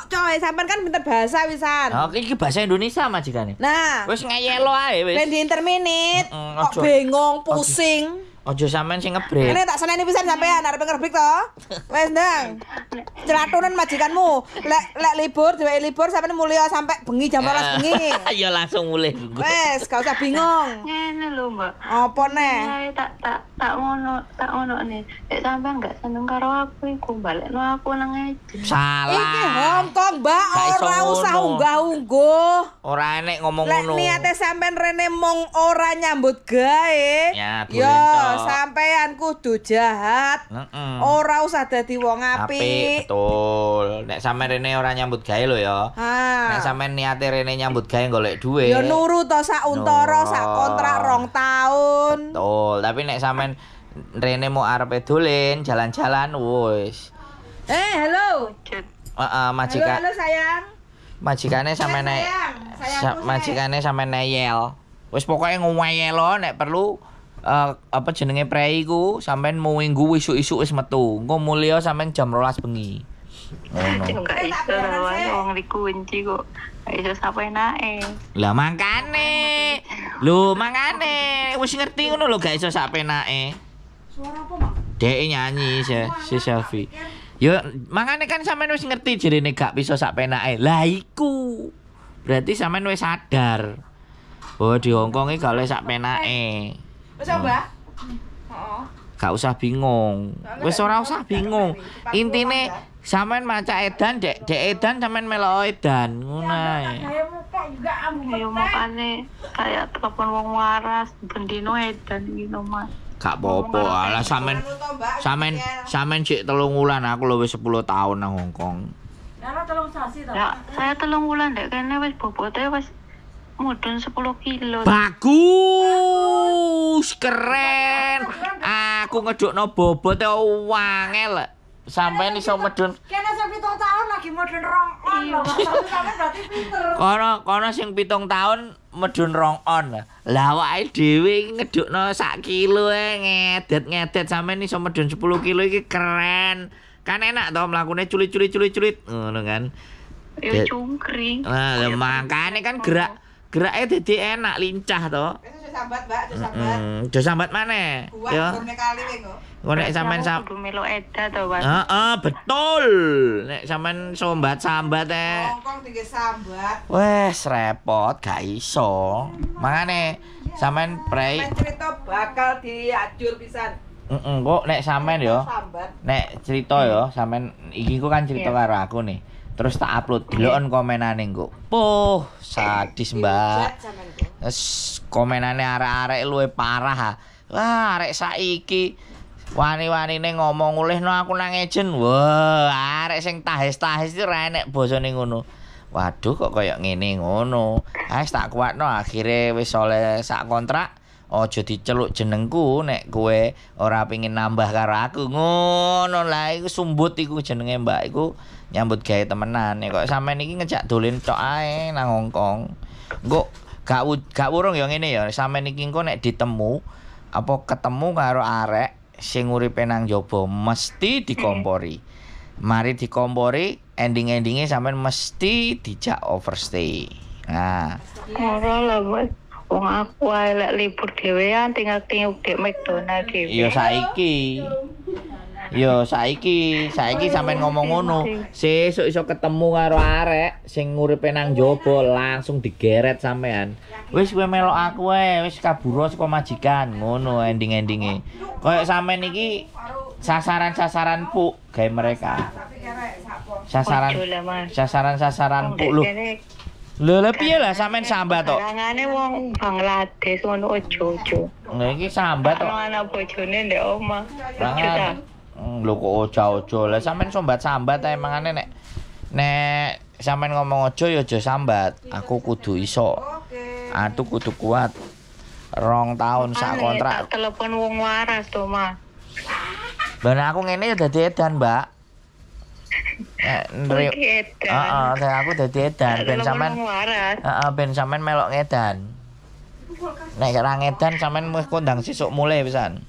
coy, sampean kan pinter bahasa wisan. Oh, iki bahasa Indonesia majikane. Nah, Wis ngeyelo ae wis. ben di interminute. Kok Ojo. bengong, pusing. Ojo sampean sing ngebret. Ini tak seneni pisan sampean arep ngerbik to. Wes ndang. Celatunan majikanmu. Lek libur, dhewe libur sampean mulya sampai bengi jam 12 bengi. Ya langsung mulai. Wes, gak usah bingung. Ngene lho, Mbak. Apa neh? Saya tak ngono nih. Lek sampean gak seneng karo aku iku balekno aku nang ejen. Salah. Iki Hongkong, Mbak, Gak iso ora usah ngono. unggah-ungguh. Ora enek ngomong Lek ngono. niate sampean rene mung ora nyambut gawe. Ya, yo dolen, Cok. sampean kudu jahat. Ora usah dadi wong apik. Betul. Nek sampean rene ora nyambut gawe lho ya. Ha. Nek sampean niate rene nyambut gawe golek duit. Ya nurut to sak untara sak kontrak 2 tahun. Betul, tapi nek sampean rene mau arepe dolen, jalan-jalan wis. Halo. Majikan. Halo sayang. Majikane sampean nek sayangku, majikane sampean neyel. Wis pokoke ngwayelo nek perlu apa jenenge prei ku sampean minggu isuk-isuk wis metu. Engko mulya sampean jam 12 bengi. Ngono. Enggak iso wae wong dikunci kok. Gak iso sampe nae. Lah mangkane. Lho mangkane wis ngerti ngono lho gak iso sak penake. Suara apa, Mang? Dek nyanyi si Selfie. Yo mangane kan sampean wis ngerti jerene gak bisa sak penake. Lah iku. Berarti sampean wis sadar. Oh di Hongkong iki gak oleh sak penake. Wis coba. Heeh. Gak usah bingung. Wis ora usah bingung. Intine sampean maca edan, dek edan sampean melok edan. Ngono ae. Kayak muka juga ambu. Ayo makane kayak telepon wong waras bendino edan gitu Mas. Gak apa-apa. Alah sampean cek 3 wulan aku lho wis 10 tahun nang Hongkong. Nara tolong sasi to. Ya, saya 3 bulan dek kene wis bobote wis mudun 10 kilo. Bagus, keren. Aku ngedukno bobote wangel. Sampeyan iso medun. Kene sing 7 tahun lagi modern rong on lho, Mas. Sampeyan berarti pinter. Kono sing 7 tahun medun rong on. Lah awake dhewe iki ngedukno sak kilo ngedet sampeyan iso medun 10 kilo iki keren. Kan enak to mlakune culit ngono kan. Ya cungkring. Nah, makane kan geraknya dadi enak lincah to. Wis sambat, Mbak, wis sambat. Jo sambat maneh. Ya. Kuwi kali wing kok. Engko nek sampean kudu melu eda to, Mas. Heeh, betul. Nek sampean sambat Hongkong tinggi sambat. wes repot gak iso. Makane sampean prei. Men cerita bakal diajur pisan. Kok nek sampean yo. Sambat. Nek cerita yo sampean iki ku kan cerita karo aku nih. Terus tak upload delokon komenane engko. Puh, sadis, Mbak. Wes komenane arek-arek luwe parah ha. Wah, arek saiki wani-wanine ngomong ulihno aku nang ejen. Wah, arek sing tahes-tahes iki ora enek basane ngono. Waduh kok koyo ngene ngono. Wis tak kuatno akhire wis oleh sak kontrak. Aja diceluk jenengku nek kowe ora pengin nambah karo aku. Ngono lah iku sumbut iku jenenge Mbak iku nyambut gawe temenan. Nek kok sampean iki ngejak dolen tok ae nang Hongkong. Engko gak urung ya ngene ya. Sampean iki engko nek ditemu apa ketemu karo arek sing uripe nang njaba mesti dikompori. Mari dikompori, ending-endinge sampean mesti dijak overstay. Nah, Ora lah, Mas. Wong aku ae lek libur dhewean tinggal tiup dek McDonald dhewe. ya saiki sampean ngomong ngono. Sesuk iso ketemu karo arek sing uripe nang njaba langsung digeret sampean. Wis kowe melok aku ae, wis kaburo saka majikan. Ngono ending-endinge. Kayak sampean iki sasaran-sasaran puk gawe mereka. Sasaran puk lho. Lha piye lah sampean sambat tok? Langane wong Bangladesh ngono ojo-ojo. Nah iki sambat tok. Anak bojone ndek omah. Banget. Lho kok ojo-ojo. Lah sampean sambat-sambat ae mangane nek sampean ngomong ojo ya aja sambat. Aku kudu iso. Aku kudu kuat. 2 tahun sak kontrak. Tak telepon wong waras to, Mas. Ben aku ngene ya dadi edan, Mbak. Aku dadi edan ben sampean. Ben sampean melok ngedan. Nek ora ngedan sampean wis kondang sesuk mulai pisan.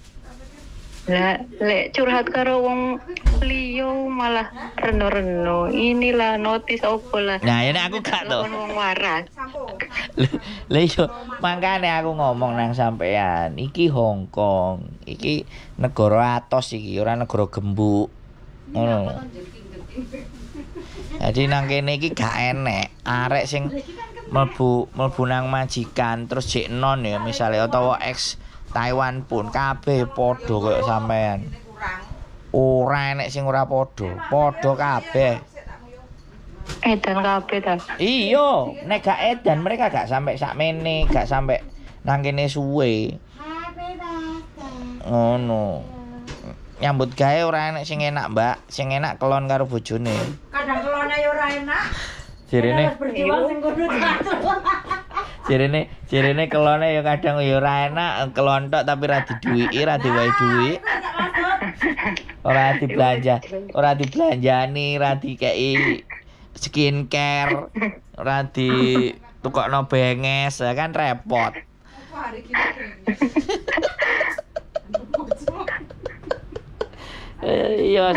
Lah, lek curhat karo wong liyo malah reno-reno. Inilah notis opo lah. Nah, ini aku gak to. Wong waras. Lah iya, makane aku ngomong nang sampean, iki Hong Kong, iki negara atos iki, ora negara gembuk. Ngono. Jadi nang kene iki gak enek arek sing mlebu nang majikan terus jek non ya misale utawa ex Taiwan pun kabeh padha koyo sampean. Ora enek sing ora padha kabeh. Edan kabeh ta. Iya, nek gak edan mereka gak sampai sakmene, gak sampai nang kene suwe. Ngono. Nyambut gawe ora enek sing enak, Mbak. Sing enak kelon karo bojone. Kadang kelone ya ora enak. Jirene Berjuang sing kudu Jirene kelone ya kadang ya ora enak, kelontok tapi ra diduwiki, ra diwehi duwik. Ora dibelanjani, ra dikei skincare, ora ditukokno benges, ya kan repot. Iya,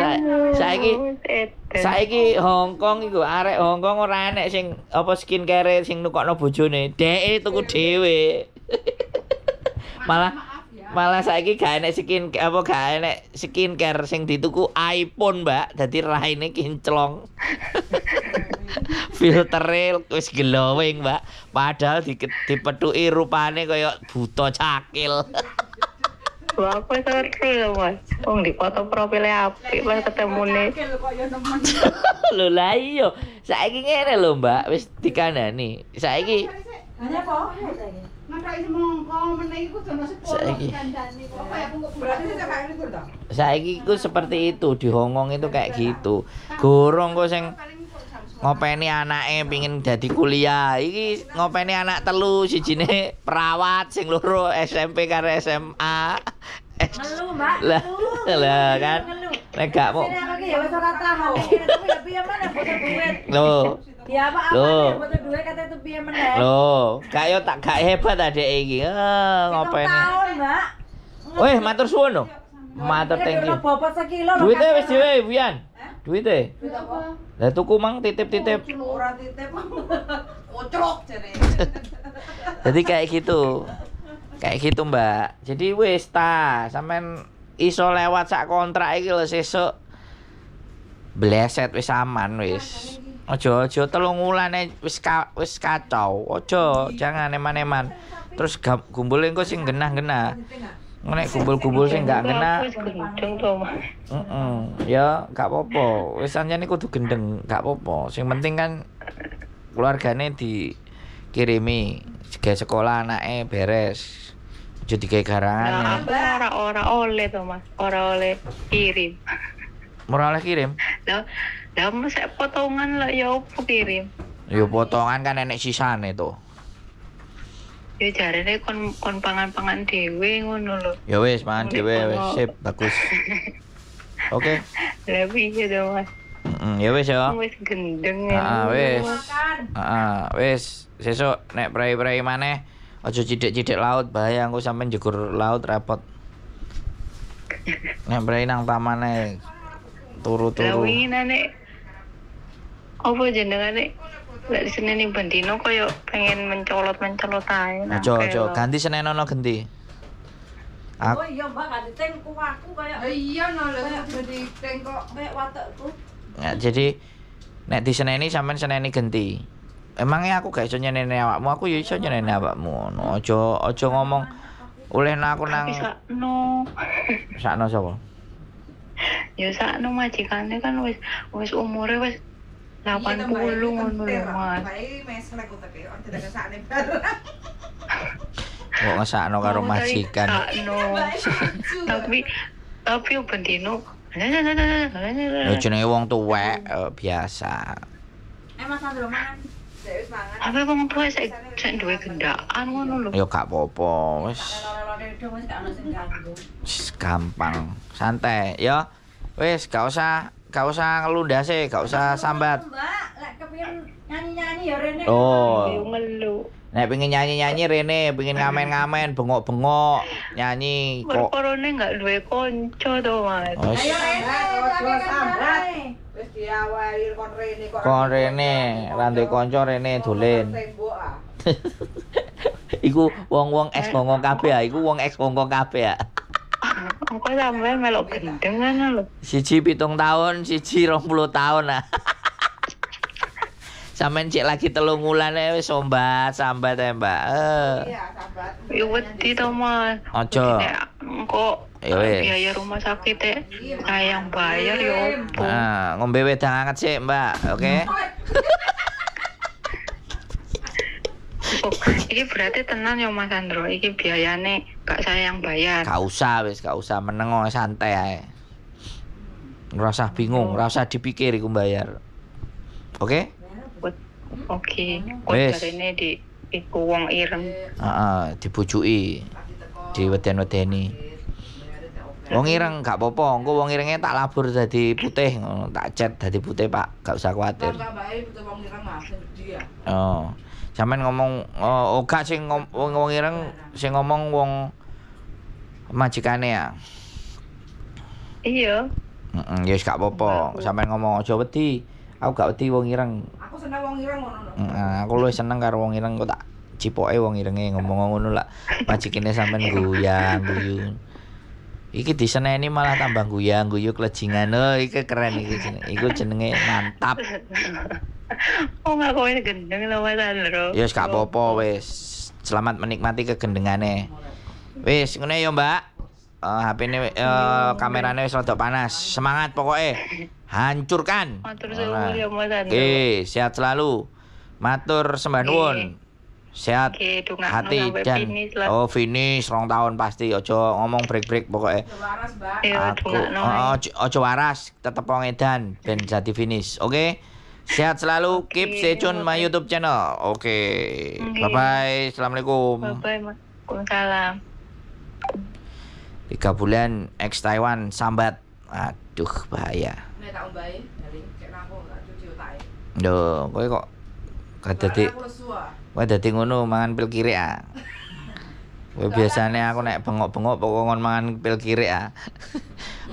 saiki Hong Kong iku arek Hong Kong ora enek sing apa skincare sing nukokno bojone. Dheke tuku dhewe. Malah saiki gak enek skincare sing dituku iPhone, Mbak. Dadi raine kinclong. Filtere wis glowing, Mbak. Padahal dipethuki rupane kaya buta cakil. Wah, aku seru lho, Mas. Wong di foto profilnya apik pas ketemune. Lho lah iya. Saiki ngene lho, Mbak, wis dikandani. Saiki Hanya apa? Saiki ku seperti itu di Hong Kong itu kayak gitu. Gorong kok sing ngopeni anake pengin dadi kuliah. Iki ngopeni anak telu, sijine perawat, sing loro SMP karo SMA. Ngelu, Mbak. Lah kan. Nek gak mau. Aku ya wis ora tahu. Tapi ya piye meneh butuh duit. Loh. Ya apa-apa butuh duit kate itu piye meneh. Loh, kayak gak hebat adek iki. Ngopeni. Tahun, Mbak. Weh, matur suwun lho. Matur thank you. Bobot sekilo lho. Duite wis dhewe, Wian. Duite. Duit apa? Lah tuku mang titip-titip. Ora titip. Ocrok jare. Jadi kayak gitu. Kayak gitu, Mbak. Jadi wis ta, sampean iso lewat sak kontrak iki lho sesuk. Bleset wis aman wis. Aja 3 wulane wis kacau. Aja jangan eman-eman. Terus gumbul engko sing genah-genah. Nek kumpul-kumpul sing gak kena. Wis gendeng to, Mas. Ya gak apa-apa. Wis anjane kudu gendeng, gak apa-apa. Sing penting kan keluargane dikirimi, gawe sekolah anake beres. Aja digawe garangane. Nah, ora oleh to, Mas. Ora oleh kirim. Ora oleh kirim. Lah mesti potongan lah ya opo kirim. Ya potongan kan enek sisane to. Ya jarene kon pangan-pangan dhewe ngono lho. Ya wis mangan dhewe wis sip bagus. Oke. Lah piye to, Mas? Ya wis ya. Wis gendeng. Wis. Wis sesuk nek prei-prei maneh aja cidhek-cidhek laut bahaya engko sampean jegur laut repot. Nek prei nang taman ae turu-turu. Lah wingi nek apa jenengane? Lek Senin ning Bendino koyo pengen mencolot ae. Aja ganti Senin ana genti. Oh iya, Mbak, ganti tengku aku kaya. Iya no lho, ganti tengkok mek watekku. Ya, jadi nek di Seneni sampean Seneni genti. Emangnya aku gak iso nyeneni awakmu, aku ya iso nyeneni awakmu. No, aja ngomong olehna aku nang sakno. Sakno sapa? Ya sakno majikane kan wis umure wis 80 ngono lho, Mas. Bae meslek uteke, ora tidak sakne barang. Kok ngesakno karo majikan. Tapi Bendino. Ya jenenge wong tuwek biasa. Mas Sandro mangan. Wis mangan. Apa wong tuwek sik duwe gendakan ngono lho. Ya gak apa-apa, wis gampang, santai ya. Wis gak usah ngelundase, gak usah sambat. Mbak, lek pengen nyanyi-nyanyi ya Rene. Oh. Yo ngelu. Nek pengen nyanyi-nyanyi Rene, pengen ngamen-ngamen, bengok-bengok, nyanyi kok. Korone enggak duwe konco to, Mas. Oh, Ayo Rene, ojo sambat. Wis diawali kon Rene kok. kon Rene, ra duwe kanca Rene dolen. Tembok ah. Iku wong-wong ex ngongkong kabeh ya, iku wong ex ngongkong kabeh ya. Engko sampean melok gendeng kan lho. Siji 7 tahun, siji 20 tahun lah. Sampeyan cek lagi 3 wulan wis sambat ya, Mbak. Iya, sambat. Yo wedi to, Mas. Ojo. Nek engko Ya wis. biaya rumah sakit sayang bayar yo opo. Nah, ngombe wedang anget sik, Mbak. Oke. Oh, iki berarti tenan yo Mas Andro, iki biayane gak sayang bayar. Gak usah meneng santai ae. Ora usah bingung, ora usah dipikir iku bayar. Oke? Oke, kok Wes. jarene di iku wong ireng. Heeh, dibujuki. Diweden-wedeni. Wong ireng gak apa-apa, engko wong irenge tak labur dadi putih ngono, tak cet dadi putih, Pak. Gak usah kuwatir. Tambah butuh wong ireng Mas, sing gede ya. Oh. Sampeyan ngomong gak sing wong ireng, sing ngomong wong majikane ya. Iya. Heeh, ya wis gak apa-apa. Sampeyan ngomong aja wedi. Aku gak wedi wong ireng. Aku seneng wong ireng ngono. Aku luwih seneng karo wong ireng kok tak cipoke wong irenge ngomong ngono lah. Majikine sampean guyang guyu. Iki diseneni malah tambah guyang guyu klejingan. Oh, iki keren iki jenenge. Iku jenenge mantap. Oh, nggak kowe gendeng lho Mas Andro. Ya wis gak apa-apa wis. Selamat menikmati kegendengane. Wis ngene ya, Mbak. HP-ne kamerane wis rada panas. Semangat pokoknya. Hancurkan. Matur suwun ya Mas Andro. Oke, sehat selalu. Matur sembah nuwun. Sehat Oke, dongakno hati sampai dan finish lah. finish 2 tahun pasti. Ojo ngomong break pokoknya. Waras, Mbak. Iya, Aku dongakno. ojo waras, tetep wong edan ben jadi finish. Oke. Sehat selalu, keep Oke, stay tune my bye-bye. YouTube channel. Oke. Oke. Bye bye. Assalamualaikum. Bye-bye, Mas. Waalaikumsalam. 3 bulan ex Taiwan sambat. Aduh, bahaya. Nek tak ombahi, dari cek nampung gak cuci otake. Duh, kowe kok gak dadi Aku lesu ah. kowe dadi ngono mangan pil kiri ah. Kowe biasane aku nek bengok-bengok pokoknya mangan pil kiri ah.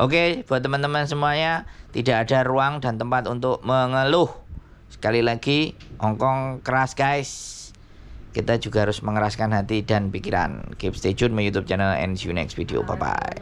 Oke, buat teman-teman semuanya, tidak ada ruang dan tempat untuk mengeluh. Sekali lagi, Hongkong keras guys. Kita juga harus mengeraskan hati dan pikiran. Keep stay tune my YouTube channel and see you next video. Bye bye.